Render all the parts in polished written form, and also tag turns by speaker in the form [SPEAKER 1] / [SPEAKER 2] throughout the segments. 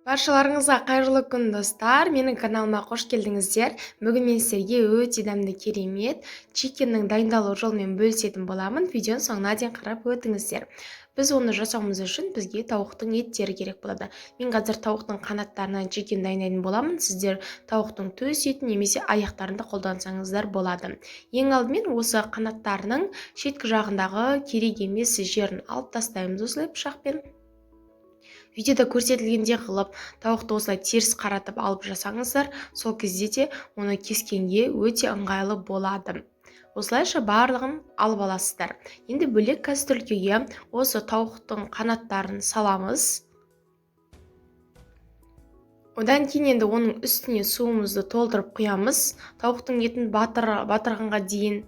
[SPEAKER 1] Баршаларыңызға қайырлы күн достар. Менің каналыма қош келдіңіздер. Бүгін мен сіздерге өте дәмді керемет чикеннің дайындалу жолымен бөлісетін боламын. Видеоның соңына дейін қарап өтіңіздер. Біз оны жасауымыз үшін бізге тауықтың еттері керек болады. Мен қазір тауықтың қанаттарынан чикен дайындайтын боламын. Сіздер тауықтың төс етін немесе аяқтарын да қолдансаңыздар болады. Ең алдымен осы қанаттарының шеткі жағындағы керек емес жерін алып тастаймыз осылай пышақпен. Видеода көрсетілгендей қылып тауықты осылай теріс қаратып алып жасаңыздар, сол кезде де оны кескенге өте ыңғайлы болады. Осылайша барлығын алып аласыздар. Енді бөлек кастрюльге осы тауықтың қанаттарын саламыз. Одан кейін енді оның үстіне суымызды толтырып құямыз. Тауықтың етін батырғанға дейін.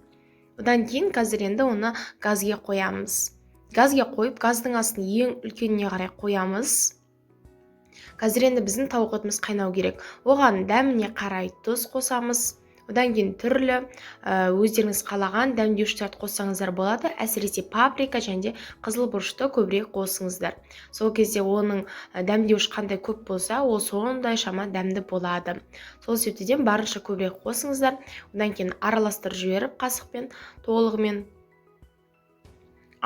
[SPEAKER 1] Одан кейін қазір енді оны газге қоямыз. Газге қойып, газдың астын ең үлкеніне қарай қоямыз. Қазір енді біздің тауық етіміз қайнау керек. Оған дәміне қарай тұз қосамыз. Одан кейін түрлі өздеріңіз қалаған дәмдеуіштерді қоссаңыздар болады. Әсіресе паприка және қызыл бұрышты көбірек қосыңыздар. Сол кезде оның дәмдеуіш қандай көп болса, ол сондай шама дәмді болады. Сол себептен барынша көбірек қосыңыздар. Одан кейін араластырып жіберіп қасықпен толығымен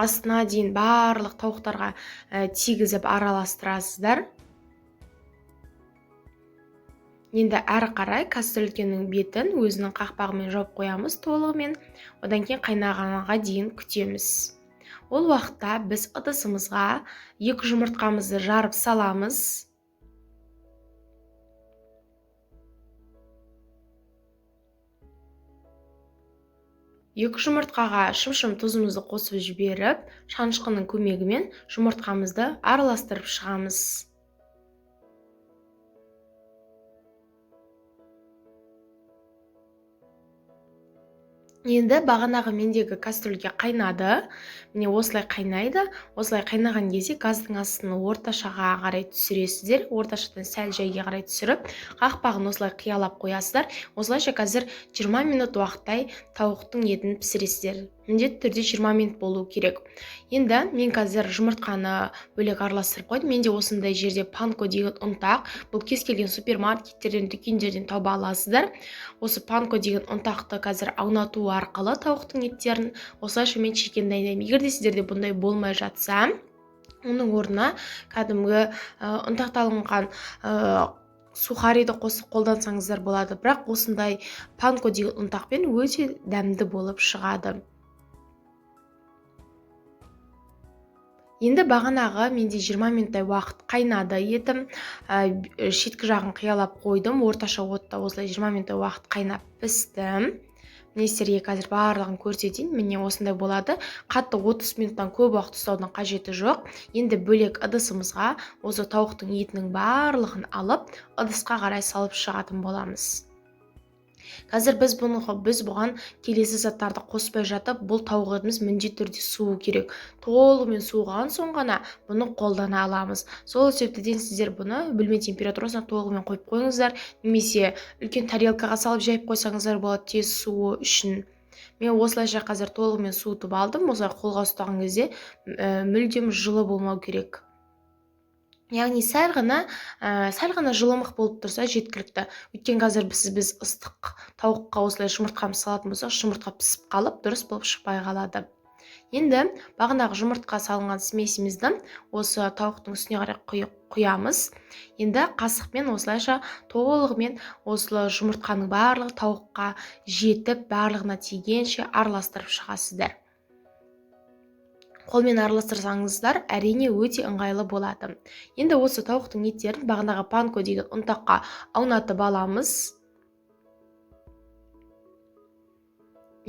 [SPEAKER 1] астына дейін барлық тауықтарға тигізіп араластырасыздар. Енді әрі қарай кастрюлькенің бетін өзінің қақпағымен жауып қоямыз толығымен. Одан кейін қайнағанға дейін күтеміз. Ол уақытта біз ыдысымызға 2 жұмыртқамызды жарып саламыз. Екі жұмыртқаға шым тұзымызды қосып жіберіп, шанышқының көмегімен жұмыртқамызды араластырып шығамыз. Енді бағанағы мендегі кастрюльге қайнады. Міне осылай қайнайды. Осылай қайнаған кезде газдың астын орташаға қарай түсіресіздер. Орташадан сәл жайға қарай түсіріп, қақпағын осылай қиялап қоясыздар. Осылайша қазір 20 минут уақыттай тауықтың етін пісіресіздер. Міндетті түрде 20 минут болу керек. Енді мен қазір жұмыртқаны бөлек араластырып қойдым. Менде осындай жерде панко деген ұнтақ. Бұл кез келген супермаркеттерден, дүкендерден таба аласыздар. Осы панко деген ұнтақты қазір аунату арқылы тауықтың еттерін осылайша мен чикен дайындаймын. Егер де сіздерде бұндай болмай жатса, оның орнына кәдімгі ұнтақталынған сухариді қосып қолдансаңыздар болады. Бірақ осындай панко деген ұнтақпен өте дәмді болып шығады. Енді бағанағы менде 20 минуттай уақыт қайнады етім. Шеткі жағын қиялап қойдым. Орташа отта осылай 20 минуттай уақыт қайнап пісті. Міне сіздерге қазір барлығын көрсетейін. Міне осындай болады. Қатты 30 минуттан көп уақыт ұстаудың қажеті жоқ. Енді бөлек ыдысымызға осы тауықтың етінің барлығын алып, ыдысқа қарай салып шығатын боламыз. Қазір біз бұған келесі заттарды қоспай жатып, бұл тауық етіміз міндетті түрде суы керек. Толығымен суыған соң ғана бұны қолдана аламыз. Сол себептен сіздер бұны бөлме температурасына толығымен қойып қойыңыздар, немесе үлкен тарелкаға салып жайып қойсаңыздар болады тез суы үшін. Мен осылайша қазір толығымен суытып алдым. Осылай қолға ұстаған кезде мүлдем жылы болмау керек. Яғни сәл ғана жылымық болып тұрса жеткілікті. Өйткені қазір біз ыстық тауыққа осылай жұмыртқамыз салатын болсақ, жұмыртқа пісіп қалып, дұрыс болып шықпай қалады. Енді бағанағы жұмыртқа салынған смесімізді осы тауықтың үстіне қарай құямыз. Енді қасықпен осылайша толығымен осылай жұмыртқаның барлығы тауыққа жетіп, барлығына тигенше араластырып шығасыздар. Қолмен араластырсаңыздар, әрине өте ыңғайлы болады. Енді осы тауықтың еттерін бағанағы панко деген ұнтаққа аунатып аламыз.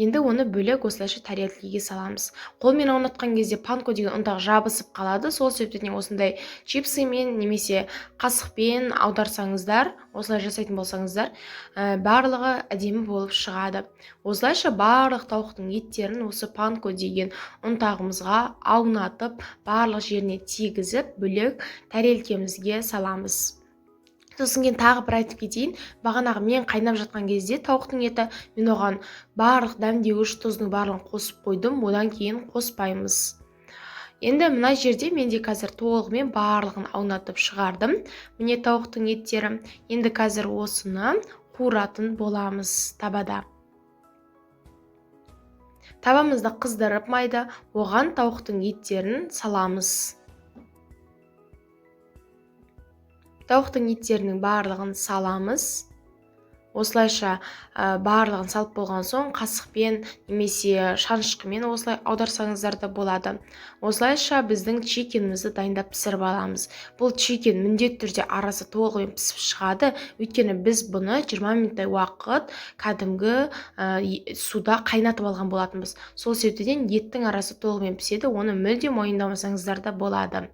[SPEAKER 1] Енді оны бөлек осылайша тарелкеге саламыз. Қолмен аунатқан кезде панко деген ұнтақ жабысып қалады. Сол себептен осындай чипсымен немесе қасықпен аударсаңыздар, осылай жасайтын болсаңыздар, барлығы әдемі болып шығады. Осылайша барлық тауықтың еттерін осы панко деген ұнтағымызға аунатып, барлық жеріне тигізіп, бөлек тарелкемізге саламыз. Сосын кейін тағы бір айтып кетейін, бағанағы мен қайнап жатқан кезде тауықтың еті, мен оған барлық дәмдеуіш тұздың барлығын қосып қойдым, одан кейін қоспаймыз. Енді мына жерде менде қазір толығымен барлығын аунатып шығардым. Міне тауықтың еттері. Енді қазір осыны қуыратын боламыз табада. Табамызды қыздырып майды, оған тауықтың еттерін саламыз. Тауықтың еттерінің барлығын саламыз. Осылайша барлығын салып болған соң қасықпен немесе шанышқымен осылай аударсаңыздар да болады. Осылайша біздің чикенімізді дайындап пісіріп аламыз. Бұл чикен міндетті түрде арасы толығымен пісіп шығады, өйткені біз бұны 20 минуттай уақыт кәдімгі суда қайнатып алған болатынбыз. Сол себептен еттің арасы толығымен піседі, оны мүлдем мойындамасаңыздар да болады.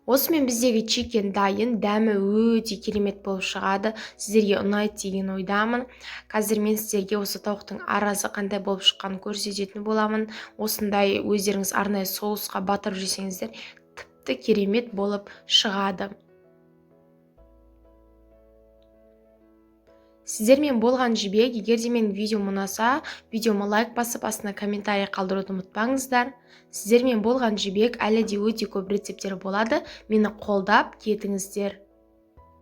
[SPEAKER 1] Осымен біздегі чикен дайын, дәмі өте керемет болып шығады. Сіздерге ұнайды деген ойдамын. Қазір мен сіздерге осы тауықтың арасы қандай болып шыққанын көрсететін боламын. Осындай өздеріңіз арнайы соусқа батырып жесеңіздер, тіпті керемет болып шығады. Сіздермен болған жібек. Егер де менің видеом ұнаса, видеома лайк басып, астына комментарий қалдыруды ұмытпаңыздар. Сіздермен болған жібек, әлі де өте көп рецепттер болады. Мені қолдап кетіңіздер.